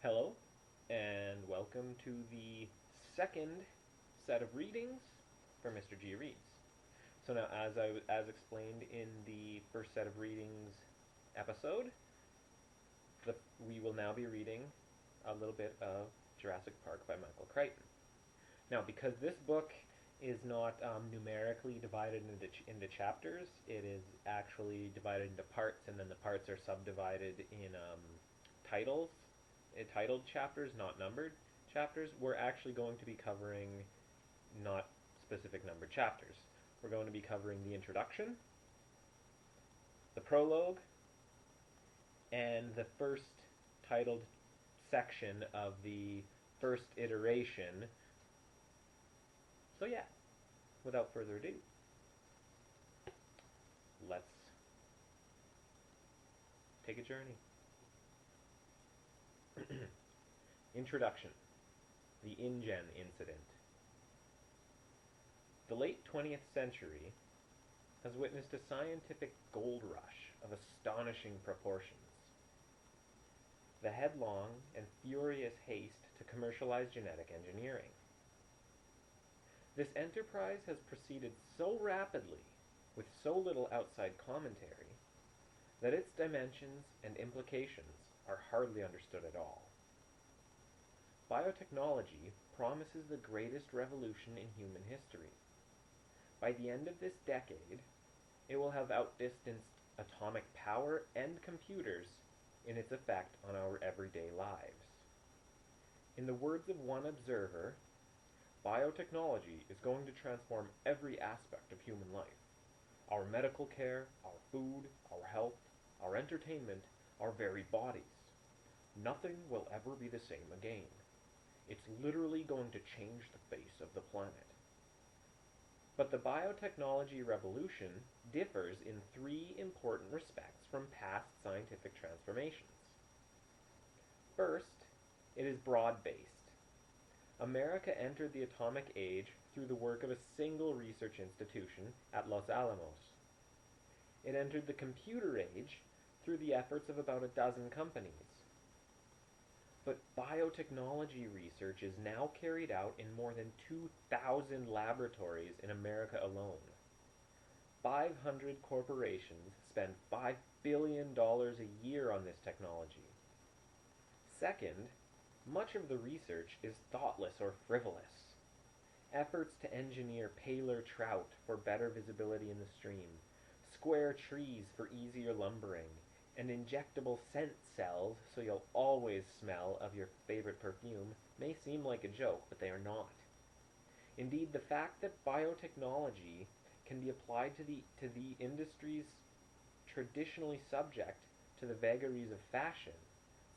Hello, and welcome to the second set of readings for Mr.G Reads. So now, as explained in the first set of readings episode, we will now be reading a little bit of Jurassic Park by Michael Crichton. Now, because this book is not numerically divided into chapters, it is actually divided into parts, and then the parts are subdivided in titles, titled chapters, not numbered chapters. We're actually going to be covering not specific numbered chapters. We're going to be covering the introduction, the prologue, and the first titled section of the first iteration. So yeah, without further ado, let's take a journey. Introduction. The InGen Incident. The late 20th century has witnessed a scientific gold rush of astonishing proportions. The headlong and furious haste to commercialize genetic engineering. This enterprise has proceeded so rapidly, with so little outside commentary, that its dimensions and implications are hardly understood at all. Biotechnology promises the greatest revolution in human history. By the end of this decade, it will have outdistanced atomic power and computers in its effect on our everyday lives. In the words of one observer, biotechnology is going to transform every aspect of human life. Our medical care, our food, our health, our entertainment, our very bodies. Nothing will ever be the same again. It's literally going to change the face of the planet. But the biotechnology revolution differs in three important respects from past scientific transformations. First, it is broad-based. America entered the atomic age through the work of a single research institution at Los Alamos. It entered the computer age through the efforts of about a dozen companies. But biotechnology research is now carried out in more than 2,000 laboratories in America alone. 500 corporations spend $5 billion a year on this technology. Second, much of the research is thoughtless or frivolous. Efforts to engineer paler trout for better visibility in the stream, square trees for easier lumbering, and injectable scent cells so you'll always smell of your favorite perfume may seem like a joke, but they are not. Indeed, the fact that biotechnology can be applied to the industries traditionally subject to the vagaries of fashion,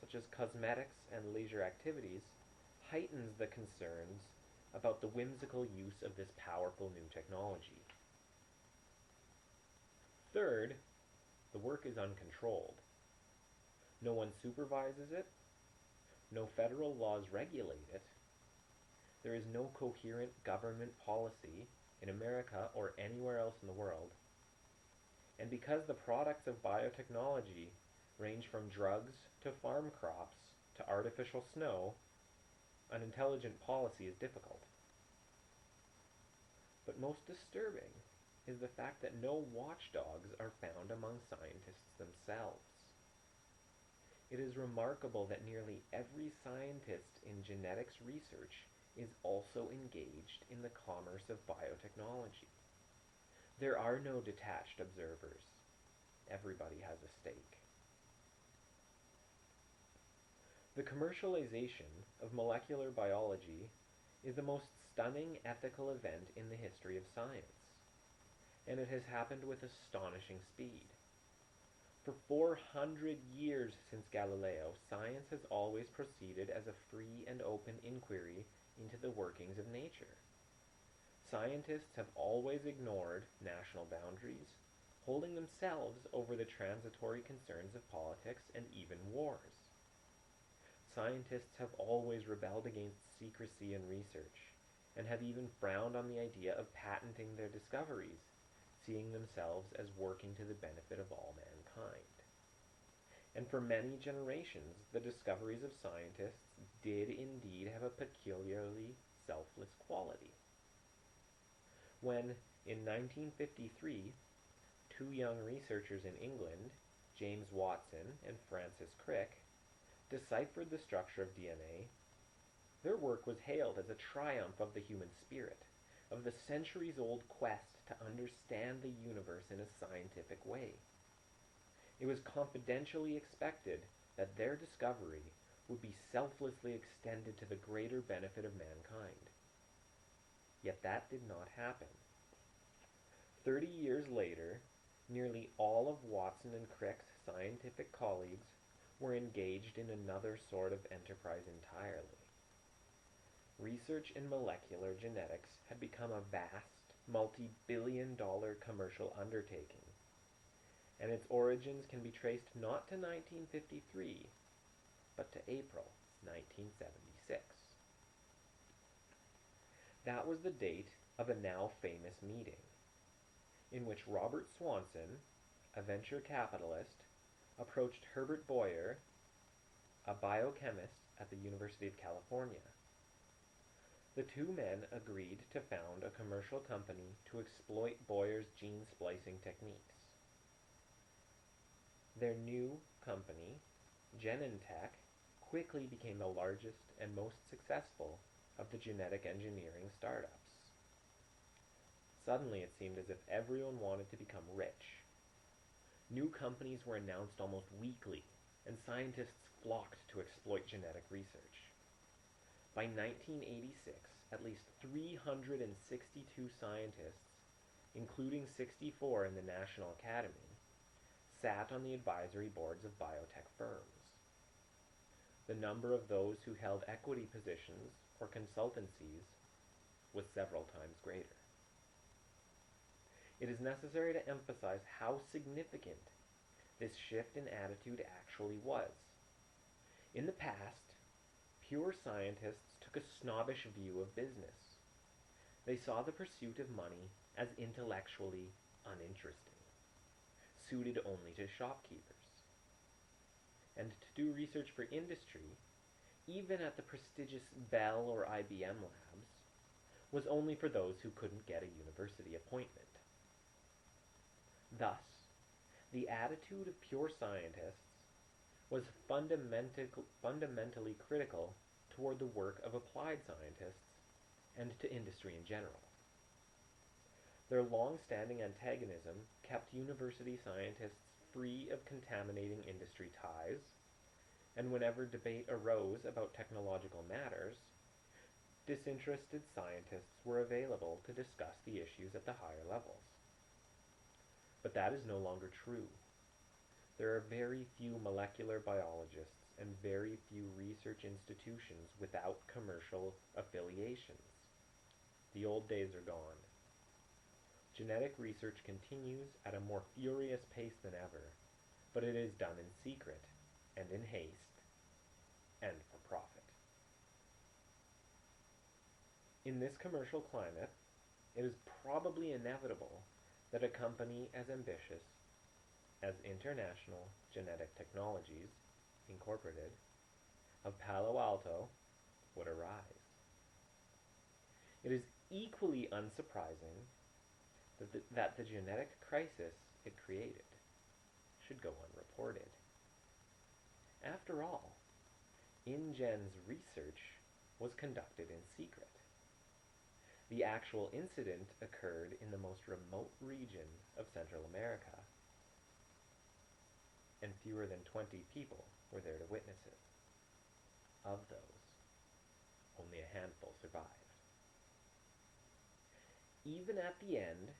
such as cosmetics and leisure activities, heightens the concerns about the whimsical use of this powerful new technology. Third, the work is uncontrolled. No one supervises it. No federal laws regulate it. There is no coherent government policy in America or anywhere else in the world. And because the products of biotechnology range from drugs to farm crops to artificial snow, an intelligent policy is difficult. But most disturbing is the fact that no watchdogs are found among scientists themselves. It is remarkable that nearly every scientist in genetics research is also engaged in the commerce of biotechnology. There are no detached observers. Everybody has a stake. The commercialization of molecular biology is the most stunning ethical event in the history of science, and it has happened with astonishing speed. For 400 years since Galileo, science has always proceeded as a free and open inquiry into the workings of nature. Scientists have always ignored national boundaries, holding themselves over the transitory concerns of politics and even wars. Scientists have always rebelled against secrecy in research, and have even frowned on the idea of patenting their discoveries, seeing themselves as working to the benefit of all mankind. And for many generations, the discoveries of scientists did indeed have a peculiarly selfless quality. When, in 1953, two young researchers in England, James Watson and Francis Crick, deciphered the structure of DNA, their work was hailed as a triumph of the human spirit, of the centuries-old quest to understand the universe in a scientific way. It was confidentially expected that their discovery would be selflessly extended to the greater benefit of mankind. Yet that did not happen. 30 years later, nearly all of Watson and Crick's scientific colleagues were engaged in another sort of enterprise entirely. Research in molecular genetics had become a vast, multi-billion-dollar commercial undertaking, and its origins can be traced not to 1953, but to April 1976. That was the date of a now famous meeting, in which Robert Swanson, a venture capitalist, approached Herbert Boyer, a biochemist at the University of California. The two men agreed to found a commercial company to exploit Boyer's gene splicing techniques. Their new company, Genentech, quickly became the largest and most successful of the genetic engineering startups. Suddenly it seemed as if everyone wanted to become rich. New companies were announced almost weekly, and scientists flocked to exploit genetic research. By 1986, at least 362 scientists, including 64 in the National Academy, sat on the advisory boards of biotech firms. The number of those who held equity positions or consultancies was several times greater. It is necessary to emphasize how significant this shift in attitude actually was. In the past, pure scientists took a snobbish view of business. They saw the pursuit of money as intellectually uninteresting, suited only to shopkeepers. And to do research for industry, even at the prestigious Bell or IBM labs, was only for those who couldn't get a university appointment. Thus, the attitude of pure scientists was fundamentally critical toward the work of applied scientists and to industry in general. Their long-standing antagonism kept university scientists free of contaminating industry ties, and whenever debate arose about technological matters, disinterested scientists were available to discuss the issues at the higher levels. But that is no longer true. There are very few molecular biologists and very few research institutions without commercial affiliations. The old days are gone. Genetic research continues at a more furious pace than ever, but it is done in secret and in haste and for profit. In this commercial climate, it is probably inevitable that a company as ambitious as International Genetic Technologies, Incorporated, of Palo Alto, would arise. It is equally unsurprising that the genetic crisis it created should go unreported. After all, InGen's research was conducted in secret. The actual incident occurred in the most remote region of Central America, and fewer than 20 people were there to witness it. Of those, only a handful survived. Even at the end,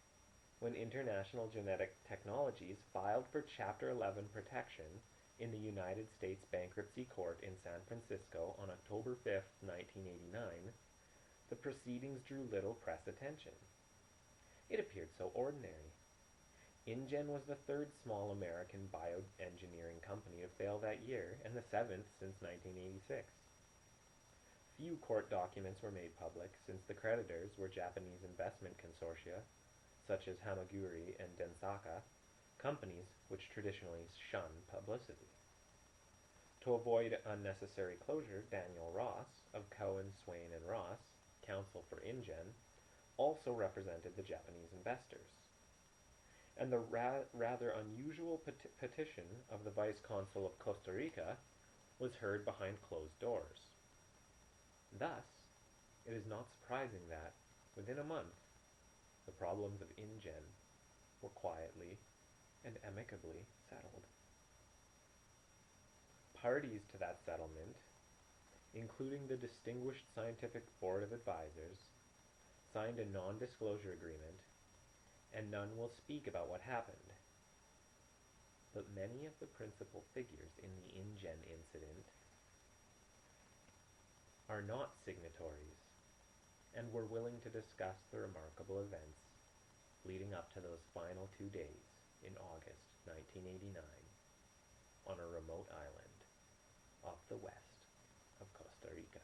when International Genetic Technologies filed for Chapter 11 protection in the United States Bankruptcy Court in San Francisco on October 5, 1989, the proceedings drew little press attention. It appeared so ordinary. InGen was the third small American bioengineering company to fail that year, and the seventh since 1986. Few court documents were made public, since the creditors were Japanese investment consortia, such as Hamaguri and Densaka, companies which traditionally shun publicity. To avoid unnecessary closure, Daniel Ross of Cohen, Swain and Ross, counsel for InGen, also represented the Japanese investors. And the rather unusual petition of the vice consul of Costa Rica was heard behind closed doors. Thus, it is not surprising that, within a month, the problems of InGen were quietly and amicably settled. Parties to that settlement, including the distinguished scientific board of advisors, signed a non-disclosure agreement, and none will speak about what happened. But many of the principal figures in the InGen incident are not signatories, and were willing to discuss the remarkable events leading up to those final 2 days in August 1989 on a remote island off the west of Costa Rica.